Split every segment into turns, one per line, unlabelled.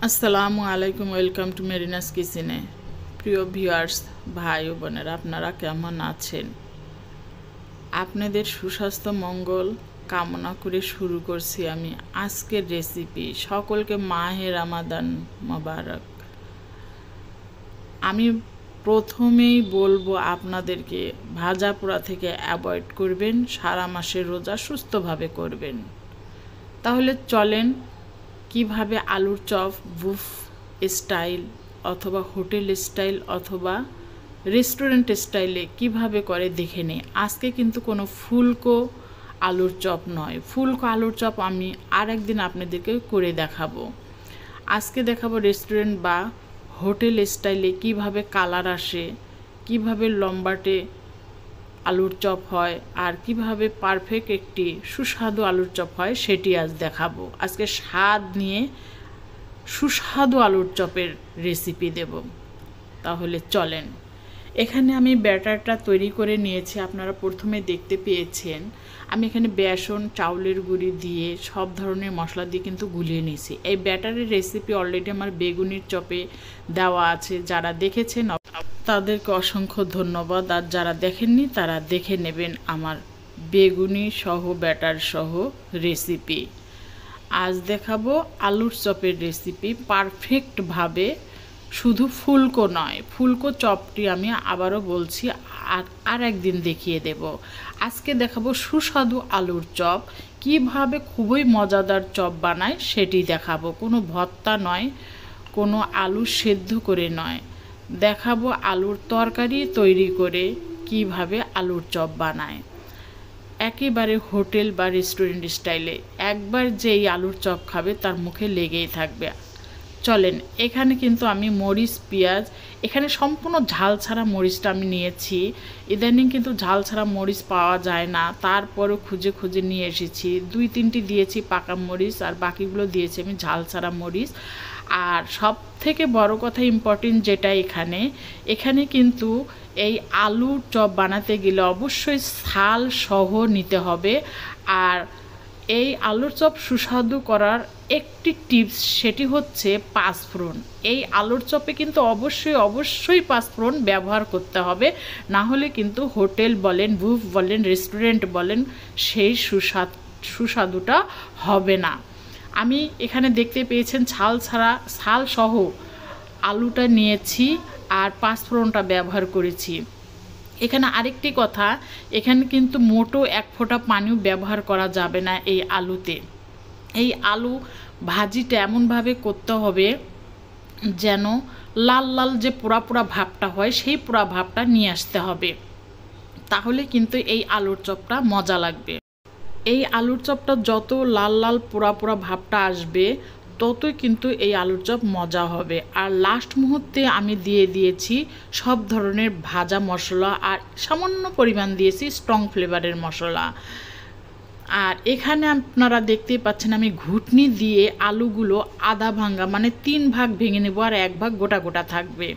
আসসালামু আলাইকুম, welcome to মেরিনাস কিচেনে। প্রিয় ভিউয়ার্স, ভাই ও বোনেরা, আপনারা কেমন আছেন? আপনাদের সুস্বাস্থ্য মঙ্গল কামনা করে শুরু করছি আমি আজকের রেসিপি। সকলকে মাহে রমাদান মোবারক। আমি প্রথমেই বলবো আপনাদেরকে ভাজা পোড়া থেকে অ্যাভয়েড করবেন, সারা মাসের রোজা সুস্থভাবে করবেন। তাহলে চলেন কিভাবে আলুর চপ বুফ স্টাইল অথবা হোটেল স্টাইল অথবা রেস্টুরেন্ট স্টাইলে কিভাবে করে দেখে নিই। আজকে কিন্তু কোনো ফুলকো আলুর চপ নয়, ফুলকো আলুর চপ আমি আরেকদিন আপনাদেরকে করে দেখাবো। আজকে দেখাবো রেস্টুরেন্ট বা হোটেল স্টাইলে কিভাবে কালার আসে, কিভাবে লম্বাটে আলুর চপ হয়, আর কিভাবে পারফেক্ট একটি সুস্বাদু আলুর চপ হয় সেটি আজ দেখাবো। আজকে স্বাদ নিয়ে সুস্বাদু আলুর চপের রেসিপি দেব। তাহলে চলেন। এখানে আমি ব্যাটারটা তৈরি করে নিয়েছি, আপনারা প্রথমে দেখতে পেয়েছেন। আমি এখানে বেসন, চাউলের গুঁড়ি দিয়ে সব ধরনের মশলা দিয়ে কিন্তু গুলিয়ে নিয়েছি। এই ব্যাটারের রেসিপি অলরেডি আমার বেগুনির চপে দেওয়া আছে, যারা দেখেছেন তাদেরকে অসংখ্য ধন্যবাদ, আর যারা দেখেননি তারা দেখে নেবেন আমার বেগুনি সহ ব্যাটার সহ রেসিপি। আজ দেখাবো আলুর চপের রেসিপি পারফেক্টভাবে, শুধু ফুলকো নয়। ফুলকো চপটি আমি আবারও বলছি আর একদিন দেখিয়ে দেব। আজকে দেখাবো সুস্বাদু আলুর চপ, কিভাবে খুবই মজাদার চপ বানায় সেটি দেখাবো। কোনো ভর্তা নয়, কোনো আলু সেদ্ধ করে নয়, দেখাবো আলুর তরকারি তৈরি করে কিভাবে আলুর চপ বানায়, একেবারে হোটেল বা রেস্টুরেন্ট স্টাইলে। একবার যেই আলুর চপ খাবে তার মুখে লেগেই থাকবে। চলেন, এখানে কিন্তু আমি মরিচ, পেঁয়াজ, এখানে সম্পূর্ণ ঝাল ছাড়া মরিচটা আমি নিয়েছি। ইদানিং কিন্তু ঝাল ছাড়া মরিচ পাওয়া যায় না, তারপরও খুঁজে খুঁজে নিয়ে এসেছি। 2-3টি দিয়েছি পাকা মরিচ, আর বাকিগুলো দিয়েছি আমি ঝাল ছাড়া মরিচ। আর সব থেকে বড় কথা, ইম্পর্টেন্ট যেটা এখানে কিন্তু এই আলুর চপ বানাতে গেলে অবশ্যই ছাল সহ নিতে হবে। আর এই আলুর চপ সুস্বাদু করার একটি টিপস, সেটি হচ্ছে পাঁচফোড়ন। এই আলুর চপে কিন্তু অবশ্যই পাঁচফোড়ন ব্যবহার করতে হবে, না হলে কিন্তু হোটেল বলেন, বুফ বলেন, রেস্টুরেন্ট বলেন, সেই সুস্বাদুটা হবে না। আমি এখানে দেখতে পেয়েছেন ছাল সহ আলুটা নিয়েছি আর পাঁচফোড়নটা ব্যবহার করেছি। এখানে আরেকটি কথা, এখানে কিন্তু মোটো এক ফোঁটা পানিও ব্যবহার করা যাবে না এই আলুতে। এই আলু ভাজিটা এমনভাবে করতে হবে যেন লাল লাল যে পোড়া পোড়া ভাবটা হয়, সেই পোড়া ভাবটা নিয়ে আসতে হবে, তাহলে কিন্তু এই আলুর চপটা মজা লাগবে। এই আলুর চপটা যত লাল লাল পোড়া পোড়া ভাবটা আসবে, ততই কিন্তু এই আলুর চপ মজা হবে। আর লাস্ট মুহূর্তে আমি দিয়ে দিয়েছি সব ধরনের ভাজা মশলা, আর সামান্য পরিমাণ দিয়েছি স্ট্রং ফ্লেভারের মশলা। আর এখানে আপনারা দেখতেই পাচ্ছেন আমি ঘুটনি দিয়ে আলুগুলো আধা ভাঙা, মানে 3 ভাগ ভেঙে নেব, আর 1 ভাগ গোটা গোটা থাকবে।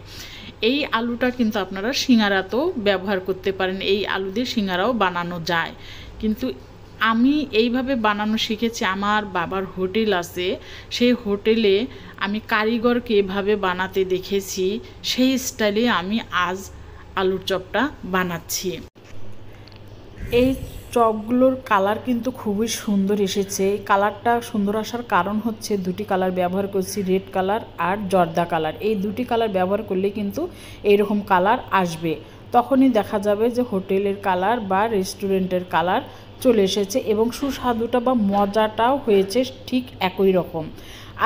এই আলুটা কিন্তু আপনারা সিঙ্গারাতেও ব্যবহার করতে পারেন, এই আলু দিয়ে সিঙ্গারাও বানানো যায়। কিন্তু আমি এইভাবে বানানো শিখেছি, আমার বাবার হোটেল আছে, সেই হোটেলে আমি কারিগরকে এভাবে বানাতে দেখেছি, সেই স্টাইলে আমি আজ আলুর চপটা বানাচ্ছি। এই চপগুলোর কালার কিন্তু খুবই সুন্দর এসেছে। এই কালারটা সুন্দর আসার কারণ হচ্ছে 2টি কালার ব্যবহার করছি, রেড কালার আর জর্দা কালার। এই 2টি কালার ব্যবহার করলে কিন্তু এইরকম কালার আসবে, তখনই দেখা যাবে যে হোটেলের কালার বা রেস্টুরেন্টের কালার চলে এসেছে, এবং সুস্বাদুটা বা মজাটাও হয়েছে ঠিক একই রকম।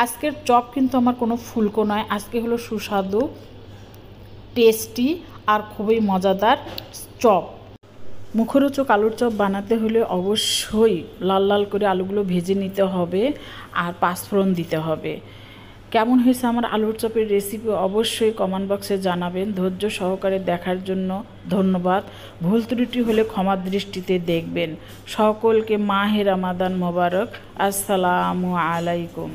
আজকের চপ কিন্তু আমার কোনো ফুলকো নয়, আজকে হলো সুস্বাদু, টেস্টি আর খুবই মজাদার চপ। মুখরোচক আলুর চপ বানাতে হলে অবশ্যই লাল লাল করে আলুগুলো ভেজে নিতে হবে, আর পাঁচফোড়ন দিতে হবে। কেমন হয়েছে আমার আলুর চপের রেসিপি অবশ্যই কমেন্ট বক্সে জানাবেন। ধৈর্য সহকারে দেখার জন্য ধন্যবাদ। ভুল ত্রুটি হলে ক্ষমার দৃষ্টিতে দেখবেন। সকলকে মাহে রমাদান মোবারক। আসসালামু আলাইকুম।